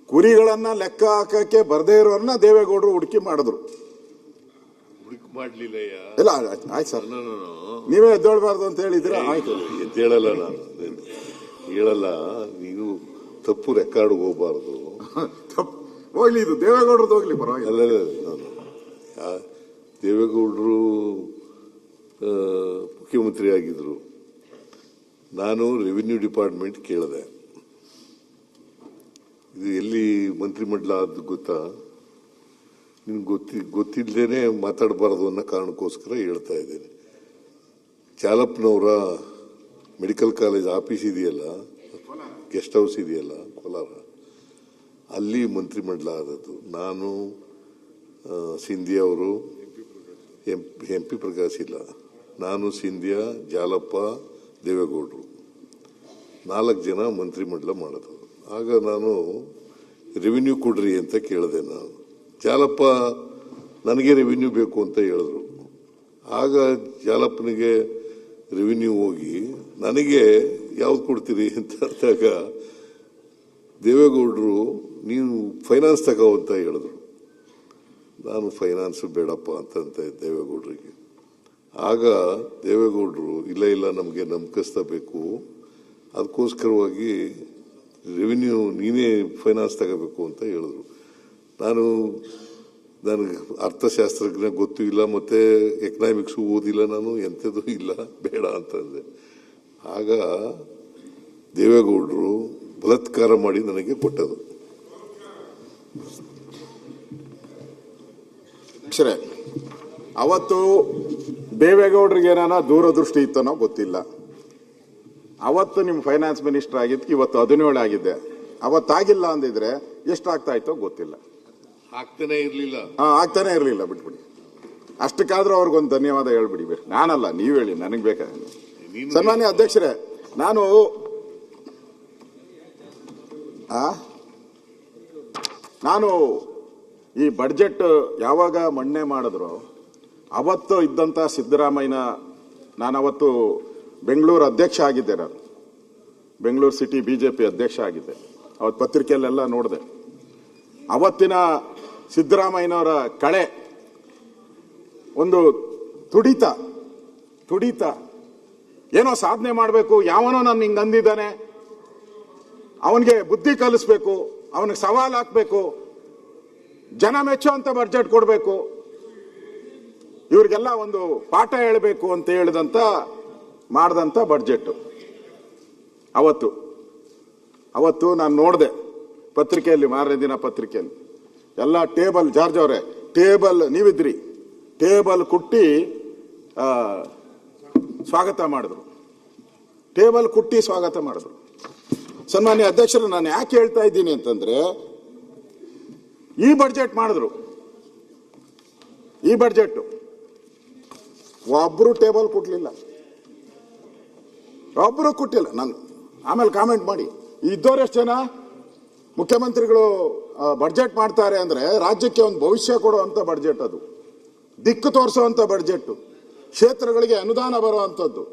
ಕುರಿಗಳನ್ನ ಲೆಕ್ಕ ಹಾಕಕ್ಕೆ ಬರ್ದೇ ಇರೋರನ್ನ ದೇವೇಗೌಡರು ಹುಡುಕಿ ಮಾಡಿದ್ರು. ಮಾಡ್ಲಿಲ್ಲಯ್ಯ. ಇಲ್ಲ ಆಯ್ತು ಸರ್, ನೀವೇ ಎದ್ದೇಳಬಾರ್ದು ಅಂತ ಹೇಳಿದ್ರೆ ಆಯ್ತು. ಎದ್ದೇಳಲ್ಲ, ನಾನು ಹೇಳಲ್ಲ. ನೀವು ತಪ್ಪು ರೆಕಾರ್ಡ್ ಹೋಗ್ಬಾರ್ದು. ಹೋಗ್ಲಿ, ಇದು ದೇವೇಗೌಡರದ್ದು ಹೋಗ್ಲಿ, ಪರವಾಗಿಲ್ಲ. ದೇವೇಗೌಡರು ಮುಖ್ಯಮಂತ್ರಿ ಆಗಿದ್ರು. ನಾನು ರೆವಿನ್ಯೂ ಡಿಪಾರ್ಟ್ಮೆಂಟ್ ಕೇಳಿದೆ, ಇದು ಎಲ್ಲಿ ಮಂತ್ರಿಮಂಡಲ ಆದ ಗೊತ್ತಾ? ನಿಮ್ಗೆ ಗೊತ್ತಿಲ್ಲದೇನೆ ಮಾತಾಡಬಾರ್ದು ಅನ್ನೋ ಕಾರಣಕ್ಕೋಸ್ಕರ ಹೇಳ್ತಾ ಇದ್ದೇನೆ. ಚಾಲಪ್ಪನವರ ಮೆಡಿಕಲ್ ಕಾಲೇಜ್ ಆಫೀಸ್ ಇದೆಯಲ್ಲ, ಗೆಸ್ಟ್ ಹೌಸ್ ಇದೆಯಲ್ಲ ಕೋಲಾರ, ಅಲ್ಲಿ ಮಂತ್ರಿಮಂಡಲ ಆದದ್ದು. ನಾನು, ಸಿಂಧಿಯಾ ಅವರು, ಎಂ ಪಿ ಪ್ರಕಾಶ್ ಇಲ್ಲ, ನಾನು, ಸಿಂಧಿಯಾ, ಜಾಲಪ್ಪ, ದೇವೇಗೌಡರು 4 ಜನ ಮಂತ್ರಿಮಂಡಲ ಮಾಡೋದು. ಆಗ ನಾನು ರೆವಿನ್ಯೂ ಕೊಡ್ರಿ ಅಂತ ಕೇಳಿದೆ. ನಾನು ಜಾಲಪ್ಪ ನನಗೆ ರೆವಿನ್ಯೂ ಬೇಕು ಅಂತ ಹೇಳಿದ್ರು. ಆಗ ಜಾಲಪ್ಪನಿಗೆ ರೆವಿನ್ಯೂ ಹೋಗಿ ನನಗೆ ಯಾವ್ದು ಕೊಡ್ತೀರಿ ಅಂತ ಅಂದಾಗ ದೇವೇಗೌಡರು ನೀವು ಫೈನಾನ್ಸ್ ತಗೋ ಅಂತ ಹೇಳಿದ್ರು. ನಾನು ಫೈನಾನ್ಸ್ ಬೇಡಪ್ಪ ಅಂತಂತೆ ದೇವೇಗೌಡರಿಗೆ. ಆಗ ದೇವೇಗೌಡರು ಇಲ್ಲ ನಮಗೆ ನಂಬಿಕಸ್ಬೇಕು, ಅದಕ್ಕೋಸ್ಕರವಾಗಿ ರೆವಿನ್ಯೂ ನೀನೇ ಫೈನಾನ್ಸ್ ತಗೋಬೇಕು ಅಂತ ಹೇಳಿದ್ರು. ನನಗೆ ಅರ್ಥಶಾಸ್ತ್ರಜ್ಞ ಗೊತ್ತೂ ಇಲ್ಲ, ಮತ್ತೆ ಎಕನಾಮಿಕ್ಸು ಓದಿಲ್ಲ, ನಾನು ಎಂಥದ್ದು ಇಲ್ಲ, ಬೇಡ ಅಂತಂದೆ. ಆಗ ದೇವೇಗೌಡರು ಬಲಾತ್ಕಾರ ಮಾಡಿ ನನಗೆ ಕೊಟ್ಟದು. ಸರಿ, ಅವತ್ತು ದೇವೇಗೌಡರಿಗೆ ಏನಾನ ದೂರದೃಷ್ಟಿ ಇತ್ತನೋ ಗೊತ್ತಿಲ್ಲ. ಅವತ್ತು ನಿಮ್ಮ ಫೈನಾನ್ಸ್ ಮಿನಿಸ್ಟರ್ ಆಗಿದ್ದಕ್ಕೆ ಇವತ್ತು 17 ಆಗಿದ್ದೆ. ಅವತ್ತಾಗಿಲ್ಲ ಅಂದಿದ್ರೆ ಎಷ್ಟಾಗ್ತಾ ಇತ್ತೋ ಗೊತ್ತಿಲ್ಲ. ಆಗ್ತಾನೆ ಇರಲಿಲ್ಲ. ಬಿಟ್ಬಿಡಿ. ಅಷ್ಟಕ್ಕಾದ್ರೂ ಅವ್ರಿಗೊಂದು ಧನ್ಯವಾದ ಹೇಳ್ಬಿಡಿ. ನಾನಲ್ಲ, ನೀವ್ ಹೇಳಿ, ನನಗೆ ಬೇಕಾಗ. ಸನ್ಮಾನ್ಯ ಅಧ್ಯಕ್ಷರೇ, ನಾನು ಈ ಬಡ್ಜೆಟ್ ಯಾವಾಗ ಮಂಡನೆ ಮಾಡಿದ್ರು ಅವತ್ತು ಇದ್ದಂತ ಸಿದ್ದರಾಮಯ್ಯನ, ನಾನು ಅವತ್ತು ಬೆಂಗಳೂರು ಅಧ್ಯಕ್ಷ ಆಗಿದ್ದೆ. ನಾನು ಬೆಂಗಳೂರು ಸಿಟಿ ಬಿಜೆಪಿ ಅಧ್ಯಕ್ಷ ಆಗಿದ್ದೆ. ಅವತ್ತು ಪತ್ರಿಕೆಯಲ್ಲೆಲ್ಲ ನೋಡಿದೆ. ಅವತ್ತಿನ ಸಿದ್ದರಾಮಯ್ಯನವರ ಕಳೆ, ಒಂದು ತುಡಿತ, ಏನೋ ಸಾಧನೆ ಮಾಡಬೇಕು, ಯಾವನೋ ನನ್ನ ಹಿಂಗ್ ಅಂದಿದ್ದಾನೆ, ಅವನಿಗೆ ಬುದ್ಧಿ ಕಲಿಸ್ಬೇಕು, ಅವನಿಗೆ ಸವಾಲು ಹಾಕ್ಬೇಕು, ಜನ ಮೆಚ್ಚುವಂತ ಬಡ್ಜೆಟ್ ಕೊಡಬೇಕು, ಇವ್ರಿಗೆಲ್ಲ ಒಂದು ಪಾಠ ಹೇಳಬೇಕು ಅಂತ ಹೇಳಿದಂತ ಮಾಡಿದಂತ ಬಡ್ಜೆಟ್. ಅವತ್ತು ನಾನು ನೋಡಿದೆ ಪತ್ರಿಕೆಯಲ್ಲಿ, ಮಾರನೇ ದಿನ ಪತ್ರಿಕೆಯಲ್ಲಿ ಎಲ್ಲ ಟೇಬಲ್, ಜಾರ್ಜ್ ಅವರೇ ಟೇಬಲ್, ನೀವಿದ್ರಿ, ಟೇಬಲ್ ಕುಟ್ಟಿ ಸ್ವಾಗತ ಮಾಡಿದ್ರು. ಸನ್ಮಾನ್ಯ ಅಧ್ಯಕ್ಷರು, ನಾನು ಯಾಕೆ ಹೇಳ್ತಾ ಇದ್ದೀನಿ ಅಂತಂದ್ರೆ, ಈ ಬಡ್ಜೆಟ್ ಮಾಡಿದ್ರು, ಈ ಬಡ್ಜೆಟ್ ಒಬ್ರು ಟೇಬಲ್ ಕೊಟ್ಲಿಲ್ಲ. ನಾನು ಆಮೇಲೆ ಕಾಮೆಂಟ್ ಮಾಡಿ, ಇದ್ದವರೆಷ್ಟು ಜನ ಮುಖ್ಯಮಂತ್ರಿಗಳು ಬಡ್ಜೆಟ್ ಮಾಡ್ತಾರೆ ಅಂದ್ರೆ ರಾಜ್ಯಕ್ಕೆ ಒಂದು ಭವಿಷ್ಯ ಕೊಡುವಂತ ಬಡ್ಜೆಟ್, ಅದು ದಿಕ್ಕು ತೋರಿಸುವಂತ ಬಡ್ಜೆಟ್, ಕ್ಷೇತ್ರಗಳಿಗೆ ಅನುದಾನ ಬರುವಂತದ್ದು.